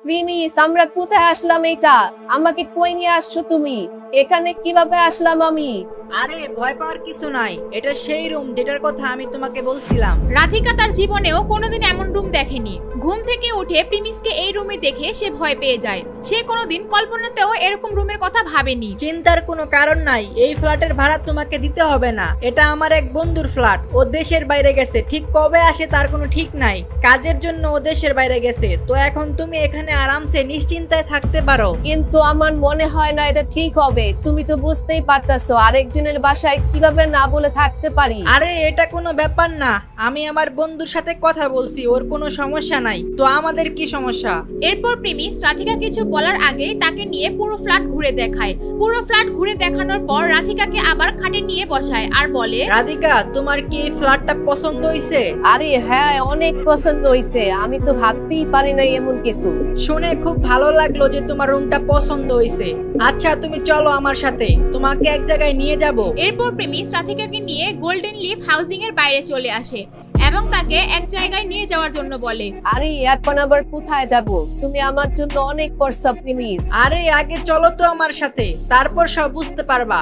Premise, আমরা কোথায় আসলাম? এটা আমাকে কই নিয়ে আসছো তুমি? এখানে কিভাবে আসলাম আমি? আরে ভয় পাওয়ার কিছু নাই, এটা সেই রুম যেটার কথা আমি তোমাকে বলছিলাম। রাধিকা তার জীবনেও কোনোদিন এমন রুম দেখেনি। ঘুম থেকে উঠে প্রিমিসকে এই রুমে দেখে সে ভয় পেয়ে যায়। সে কোনোদিন কল্পনাতেও এরকম রুমের কথা ভাবেনি। চিন্তার কোনো কারণ নাই, এই ফ্ল্যাটের ভাড়া তোমাকে দিতে হবে না। এটা আমার এক বন্ধুর ফ্ল্যাট, ও দেশের বাইরে গেছে, ঠিক কবে আসে তার কোনো ঠিক নাই। কাজের জন্য ও দেশের বাইরে গেছে, তো এখন তুমি এখানে আরামসে নিশ্চিন্তায় থাকতে পারো। কিন্তু আমার মনে হয় না এটা ঠিক হবে। তুমি তো বুঝতেই পারতাছো আরেকজনের বাসায় কিভাবে না বলে থাকতে পারি। আরে এটা কোনো ব্যাপার না, আমি আমার বন্ধুর সাথে কথা বলছি, ওর কোনো সমস্যা নাই। তো আমাদের কি সমস্যা? এরপর প্রিমিস রাধিকা কিছু বলার আগেই তাকে নিয়ে পুরো ফ্ল্যাট ঘুরে দেখায়। পুরো ফ্ল্যাট ঘুরে দেখানোর পর রাধিকাকে আবার খাটে নিয়ে বসায় আর বলে, রাধিকা, তোমার কি এই ফ্ল্যাটটা পছন্দ হইছে? আরে হ্যাঁ, অনেক পছন্দ হইছে। আমি তো ভাবতেই পারি নাই এমন কিছু। শুনে খুব ভালো লাগলো যে তোমার রুমটা পছন্দ হইছে। আচ্ছা তুমি চলো আমার সাথে, তোমাকে এক জায়গায় নিয়ে যাব। এরপর প্রিমিস রাধিকাকে নিয়ে গোল্ডেন লিফ হাউজিং এর বাইরে চলে আসে এবং তাকে এক জায়গায় নিয়ে যাওয়ার জন্য বলে। আরে এখন আবার কোথায় যাব? তুমি আমার জন্য অনেক করছো প্রিমিস। আরে আগে চলো তো আমার সাথে, তারপর সব বুঝতে পারবা।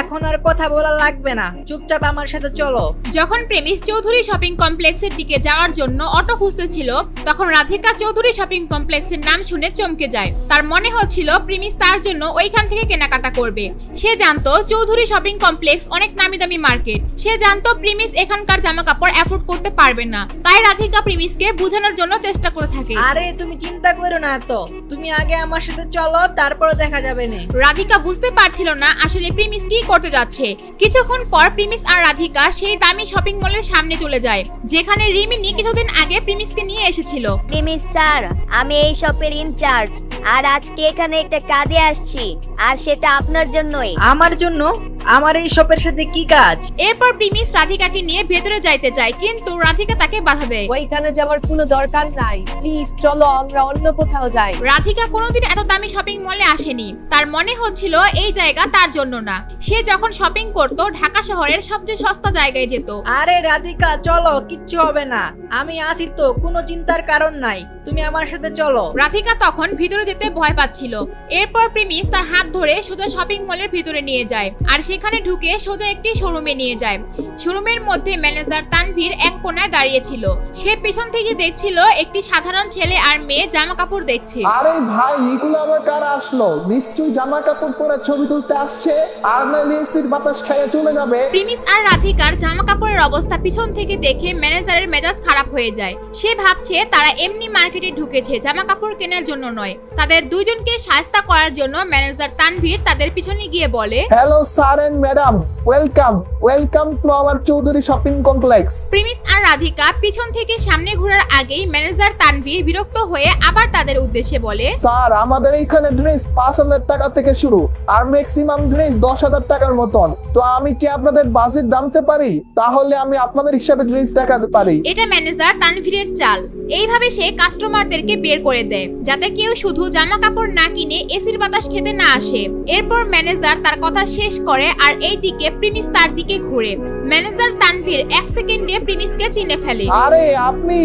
এখন আর কথা বলা লাগবে না, চুপচাপ আমার সাথে চলো। যখন প্রেমিস চৌধুরী শপিং কমপ্লেক্সের দিকে যাওয়ার জন্য অটো খুঁজতেছিল, তখন রাধিকা চৌধুরী শপিং কমপ্লেক্সের নাম শুনে চমকে যায়। তার মনে হচ্ছিল প্রেমিস তার জন্য ওইখান থেকে কেনাকাটা করবে। সে জানতো চৌধুরী শপিং কমপ্লেক্স অনেক নামি দামি মার্কেট। সে জানতো প্রেমিস এখানকার জামা কাপড় অ্যাফোর্ড করতে পারবে না। তাই রাধিকা প্রেমিসকে বোঝানোর জন্য চেষ্টা করতে থাকে। আরে তুমি চিন্তা করো না তো, তুমি আগে আমার সাথে চলো, তারপরে দেখা যাবে না। রাধিকা বুঝতে পারছিল না আসলে প্রিমিস কি করতে যাচ্ছে। কিছুক্ষণ পর প্রিমিস আর রাধিকা সেই দামি শপিং মলের সামনে চলে যায়, যেখানে রিমিনি কিছুদিন আগে প্রিমিসকে নিয়ে এসেছিল। প্রিমিস স্যার, আমি এই শপের ইনচার্জ, আর আজকে এখানে একটা কাজে আসছি, আর সেটা আপনার জন্যই। আমার জন্য? আমার এই শপের সাথে কি কাজ? এরপর প্রিমিস রাধিকাকে নিয়ে ভেতরে যাইতে চায়, কিন্তু রাধিকা তাকে বাধা দেয়। ওইখানে যাওয়ার কোনো দরকার নাই, প্লিজ চলো আমরা অন্য কোথাও যাই। রাধিকা কোনোদিন এত দামি শপিং মলে আসেনি। তার মনে হচ্ছিল এই জায়গা তার জন্য না। সে যখন শপিং করত ঢাকা শহরের সবচেয়ে সস্তা জায়গায় যেত। আরে রাধিকা চলো, কিচ্ছু হবে না, আমি আছি তো, কোনো চিন্তার কারণ নাই, তুমি আমার সাথে চলো। রাধিকা তখন ভিতরে যেতে ভয় পাচ্ছিল। এরপর প্রিমিস তার হাত ধরে সোজা শপিং মলের ভিতরে নিয়ে যায়, আর সেখানে ঢুকে সোজা একটি শোরুমে নিয়ে যায়। শোরুমের মধ্যে ম্যানেজার তানভীর এক কোণায় দাঁড়িয়ে ছিল। সে পিছন থেকে দেখছিল একটি সাধারণ ছেলে আর মেয়ে জামা কাপড় দেখছে। আরে ভাই, এগুলো আবার কারা আসলো? নিশ্চয়ই জামা কাপড় পরে ছবি তুলতে আসছে, আর নাহলে এসির বাতাস খেয়ে চলে যাবে। প্রিমিস আর রাধিকার জামা কাপড়ের অবস্থা পিছন থেকে দেখে ম্যানেজারের মেজাজ খারাপ হয়ে যায়। সে ভাবছে তারা এমনি মার্কেটে ঢুকেছে, জামা কাপড় কেনার জন্য নয়। তাদের দুইজনকে শায়েস্তা করার জন্য ম্যানেজার তানভীর তাদের পিছনে গিয়ে বলে, hello sir and madam, welcome to our Chowdhury shopping complex. প্রিমিস আর রাধিকা পিছন থেকে সামনে ঘোরার আগেই ম্যানেজার তানভীর বিরক্ত হয়ে আবার তাদের উদ্দেশ্যে বলে, স্যার আমাদের এইখানে ড্রেস 5,000 টাকা থেকে শুরু, আর ম্যাক্সিমাম ড্রেস 10,000 টাকার মতন। তো আমি কি আপনাদের বাজেট জানতে পারি? তাহলে আমি আপনাদের হিসাবে ড্রেস দেখাতে পারি। এটা ম্যানেজার তানভীরের চাল। এইভাবে সে কাস্টমারদেরকে বের করে দেয়, যাতে কেউ শুধু জামা কাপড় না কিনে এসির বাতাস খেতে না আসে। এরপর ম্যানেজার তার কথা শেষ করে আর এইদিকে প্রিমিস তার দিকে ঘুরে। ম্যানেজার তানভীর এক সেকেন্ডে প্রিমিসকে চিনে ফেলে। আরে আপনি,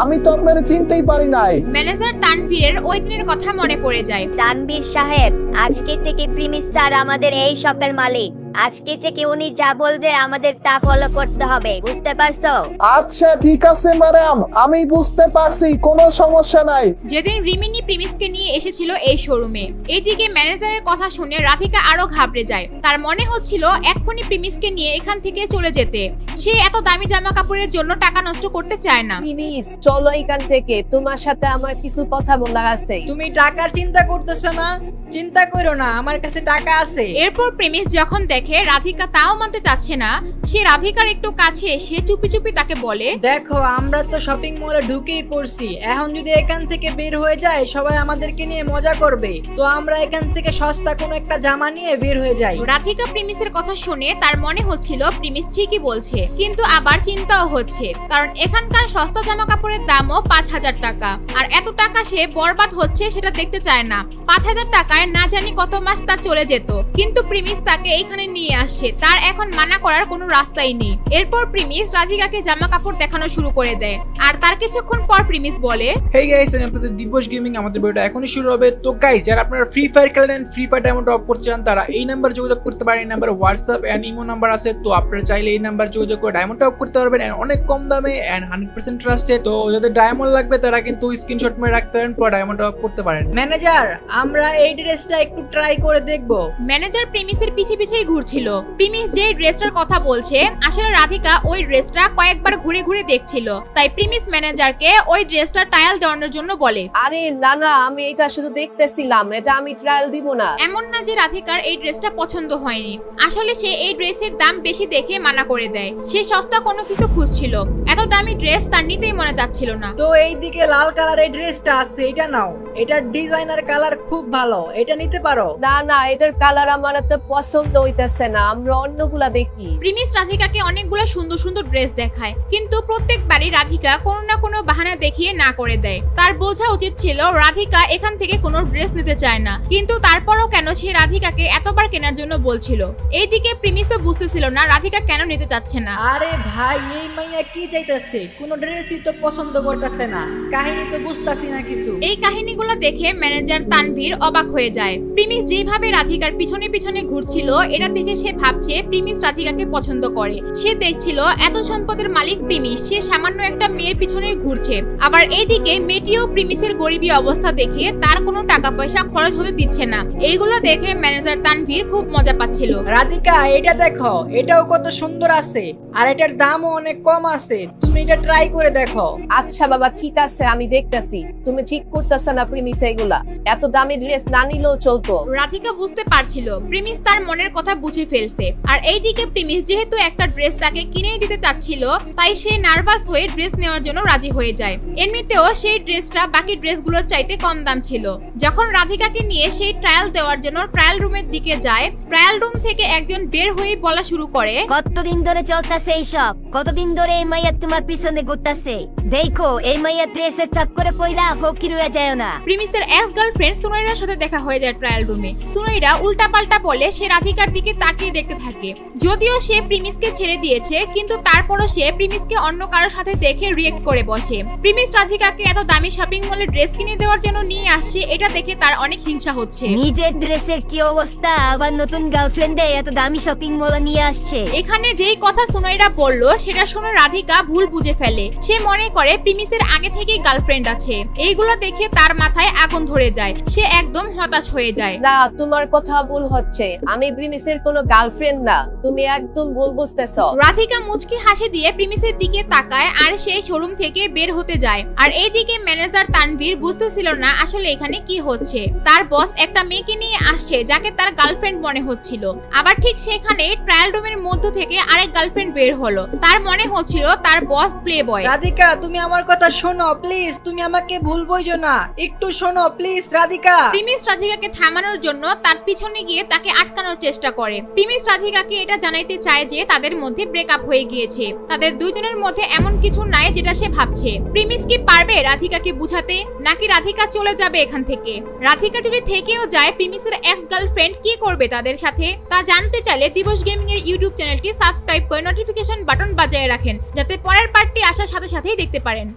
আমি তো আপনারে চিনতেই পারি নাই। ম্যানেজার তানভীরের ওই দিনের কথা মনে পড়ে যায়। তানভীর সাহেব, আজকে থেকে প্রিমিস স্যার আমাদের এই শপের মালিক। আজকে থেকে উনি যা বলবে আমাদের তা ফলো করতে হবে, বুঝতে পারছো? আচ্ছা ঠিক আছে ম্যাডাম, আমি বুঝতে পারছি, কোনো সমস্যা নাই। যেদিন রিমিনি প্রিমিসকে নিয়ে এসেছিল এই শোরুমে, এইদিকে ম্যানেজারের কথা শুনে রাধিকা আরো ঘাবড়ে যায়। তার মনে হচ্ছিল এক্ষুনি প্রিমিসকে নিয়ে এখান থেকে চলে যেতে। সে এত দামি জামা কাপড়ের জন্য টাকা নষ্ট করতে চায় না। প্লিজ চলো এখান থেকে, তোমার সাথে আমার কিছু কথা বলার আছে। তুমি টাকার চিন্তা করতেছো না? চিন্তা করো না, আমার কাছে টাকা আছে। এরপর প্রেমিস যখন দেখে রাধিকা তাও মানতে চাচ্ছে না, সে রাধিকার একটু কাছে এসে চুপি চুপি তাকে বলে, দেখো আমরা তো শপিং মলে ঢুকেই পড়ছি, এখন যদি এখান থেকে বের হয়ে যায় সবাই আমাদেরকে নিয়ে মজা করবে। তো আমরা এখান থেকে সস্তা কোনো একটা জামা নিয়ে বের হয়ে যাই। রাধিকা প্রিমিসের কথা শুনে তার মনে হচ্ছিল প্রিমিস ঠিকই বলছে, কিন্তু আবার চিন্তাও হচ্ছে, কারণ এখানকার সস্তা জামা কাপড়ের দামও 5,000 টাকা। আর এত টাকা সে বরবাদ হচ্ছে সেটা দেখতে চায় না। 5,000 টাকায় না জানি কত মাস তার চলে যেত, কিন্তু প্রিমিস তাকে এইখানে নিয়ে আসছে, তার এখন মানা করার কোনো রাস্তাই নেই। এরপর প্রিমিস রাধিকাকে জামা কাপড় দেখানো শুরু করে দেয়, আর তার কিছুক্ষণ পর প্রিমিস বলে, হেই গাইস, আমি আপনাদের দিবস গেমিং। আমাদের ভিডিওটা এখনই শুরু হবে। তো গাইস, যারা আপনারা ফ্রি ফায়ার খেলেন, ফ্রি ফায়ার ডায়মন্ড টপ করতে চান, তারা এই নাম্বার যোগাযোগ করতে পারেন। এই নাম্বারে হোয়াটসঅ্যাপ এন্ড ইমো নাম্বার আছে। তো আপনারা চাইলে এই নাম্বার যোগাযোগ করে ডায়মন্ড টপ করতে পারবেন and অনেক কম দামে এন্ড 100% ট্রাস্টেড। তো যাদের ডায়মন্ড লাগবে তারা কিন্তু স্ক্রিনশট মেরে রাখতে পারেন, পর ডায়মন্ড টপ করতে পারেন। ম্যানেজার, আমরা এই ড্রেসটা একটু ট্রাই করে দেখব। ম্যানেজার প্রিমিসের পিছে পিছেই ঘুরছিল। প্রিমিস যে ড্রেসটার কথা বলছে, আসলে রাধিকা ওই ড্রেসটা কয়েকবার ঘুরে ঘুরে দেখছিল। তাই প্রিমিস ম্যানেজারকে ওই ড্রেসটা ট্রায়াল দেওয়ানোর জন্য বলে, আরে না না, আমি এটা শুধু দেখতেছিলাম, এটা আমি ট্রায়াল দিব না। এমন না যে রাধিকার এই ড্রেসটা পছন্দ হয়নি, আসলে সে এই ড্রেসের দাম বেশি দেখে মানা করে দেয়। সে সস্তা কোনো কিছু খুঁজছিল, এত দামি ড্রেস তার নিতেই মনে যাচ্ছিল না। তো এইদিকে লাল কালারের ড্রেসটা আছে, এটা নাও। এটার ডিজাইনার কালার খুব ভালো, এটা নিতে পারো। না না, এটার কালার আমার তো পছন্দ হইতেছে না, আমরা অন্যগুলা দেখি। প্রিমিস রাধিকাকে অনেকগুলো সুন্দর সুন্দর ড্রেস দেখায়, কিন্তু প্রত্যেকবারই রাধিকা কোনো না কোনো বাহানা দেখিয়ে না করে দেয়। তার বোঝা উচিত ছিল রাধিকা এখান থেকে কোনো ড্রেস নিতে চায় না, কিন্তু তারপরও কেন সে রাধিকাকে এতবার কেনার জন্য বলছিল। এইদিকে প্রিমিসও বুঝতেছিল না রাধিকা কেন নিতে চাচ্ছে না। আরে ভাই, এই মাইয়া কি চাইতেছে? কোনো ড্রেসই তো পছন্দ করতেছে না, কাহিনী তো বুঝতাছি না কিছু। এই কাহিনীগুলো দেখে ম্যানেজার তানভীর অবাক হয়ে যায়। প্রিমিস যেভাবে রাধিকার পিছনে পিছনে ঘুরছিল, এটা দেখে সে ভাবছে প্রিমিস রাধিকাকে পছন্দ করে। সে দেখছিল এত সম্পদের মালিক প্রিমিস, সে সামান্য একটা মেয়ের পিছনে ঘুরছে। আবার এইদিকে মেয়েটিও প্রিমিসের গরিবী অবস্থা দেখে তার কোনো টাকা পয়সা খরচ হতে দিচ্ছে না। এইগুলো দেখে ম্যানেজার তানভীর খুব মজা পাচ্ছিল। রাধিকা, এটা দেখো, এটাও কত সুন্দর আছে, আর এটার দামও অনেক কম আছে। তুমি এটা ট্রাই করে দেখো। আচ্ছা বাবা, ঠিক আছে, আমি দেখতেছি। তুমি ঠিক করতেছো না প্রিমিস, এগুলা এত দামি ড্রেস না নিলেও চলতো। রাধিকা বুঝতে পারছিল প্রিমিস তার মনের কথা বুঝে ফেলছে, আর এইদিকে প্রিমিস যেহেতু একটা ড্রেস তাকে কিনে দিতে চাচ্ছিল, তাই সে নার্ভাস হয়ে ড্রেস নেওয়ার জন্য রাজি হয়ে যায়। এমনিতেও সেই ড্রেসটা বাকি ড্রেসগুলোর চাইতে কম দাম ছিল। যখন রাধিকাকে নিয়ে সেই ট্রায়াল দেওয়ার জন্য ট্রায়াল রুমের দিকে যায়, ট্রায়াল রুম থেকে একজন বের হয়ে বলা শুরু করে, কতদিন ধরে চলতেছে এইসব? কতদিন ধরে এই মাইয়া তোমার পিছনে ঘুরতেছে? দেখো, এই মাইয়া ড্রেসের চক্করে পইলা ফকির হয়ে যায় না। প্রিমিসের এক্স গার্লফ্রেন্ড সুনাইরার সাথে দেখা হয়ে যায় ট্রায়াল রুমে। সুনাইরা উল্টাপাল্টা বলে সে রাধিকার দিকে তাকিয়ে দেখতে থাকে। যদিও সে প্রিমিসকে ছেড়ে দিয়েছে, কিন্তু তারপরও সে প্রিমিসকে অন্য কারোর সাথে দেখে রিয়েক্ট করে বসে। প্রিমিস রাধিকাকে এত দামি শপিং মলে ড্রেস কিনে দেওয়ার জন্য নিয়ে আসছে, এটা দেখে তার অনেক হিংসা হচ্ছে। নিজের ড্রেসের কি অবস্থা, আবার নতুন গার্লফ্রেন্ডে এত দামি শপিং মলে নিয়ে আসছে। এখানে যেই কথা সুনাইরা বলল সেটা শুনে রাধিকা ভুল বুঝে ফেলে। সে মনে করে প্রিমিসের আগে থেকেই গার্লফ্রেন্ড আছে। এইগুলো দেখে তার মাথায় আগুন ধরে যায়, সে একদম হতাশ হয়ে যায়। না, তোমার কথা ভুল হচ্ছে, আমি প্রিমিসের কোনো গার্লফ্রেন্ড না, তুমি একদম ভুল বুঝতেছো। রাধিকা মুচকি হাসি দিয়ে প্রিমিসের দিকে তাকায় আর সেই শোরুম থেকে বের হতে যায়। আর এইদিকে ম্যানেজার তানভীর বুঝতেছিল না আসলে এখানে কি হচ্ছে। তার বস একটা মেয়েকে নিয়ে আসছে যাকে তার গার্লফ্রেন্ড মনে হচ্ছিল। আবার ঠিক সেখানে ট্রায়াল রুমের মধ্য থেকে আরেক গার্লফ্রেন্ড বের হলো। তার মনে হচ্ছিল তার বস প্লে বয়। রাধিকা, তুমি আমার কথা শোনো প্লিজ, তুমি আমাকে ভুল বুঝো না, একটু শোনো প্লিজ রাধিকা। প্রিমিস রাধিকাকে থামানোর জন্য তার পিছনে গিয়ে তাকে আটকানোর চেষ্টা করে। প্রিমিস রাধিকাকে এটা জানাইতে চায় যে তাদের মধ্যে ব্রেকআপ হয়ে গিয়েছে, তাদের দুইজনের মধ্যে এমন কিছু নাই যেটা সে ভাবছে। প্রিমিস কি পারবে রাধিকাকে বুঝাতে, নাকি রাধিকা চলে যাবে এখান থেকে? রাধিকা যদি থেকেও যায়, প্রিমিসের এক্স গার্লফ্রেন্ড কি করবে তাদের সাথে? তা জানতে চাইলে দিবস গেমিং এর ইউটিউব চ্যানেলটি সাবস্ক্রাইব করে নোটিফিকেশন বাটন বাজিয়ে রাখেন, যাতে পরের পার্টটি আসার সাথে সাথেই দেখতে পারেন।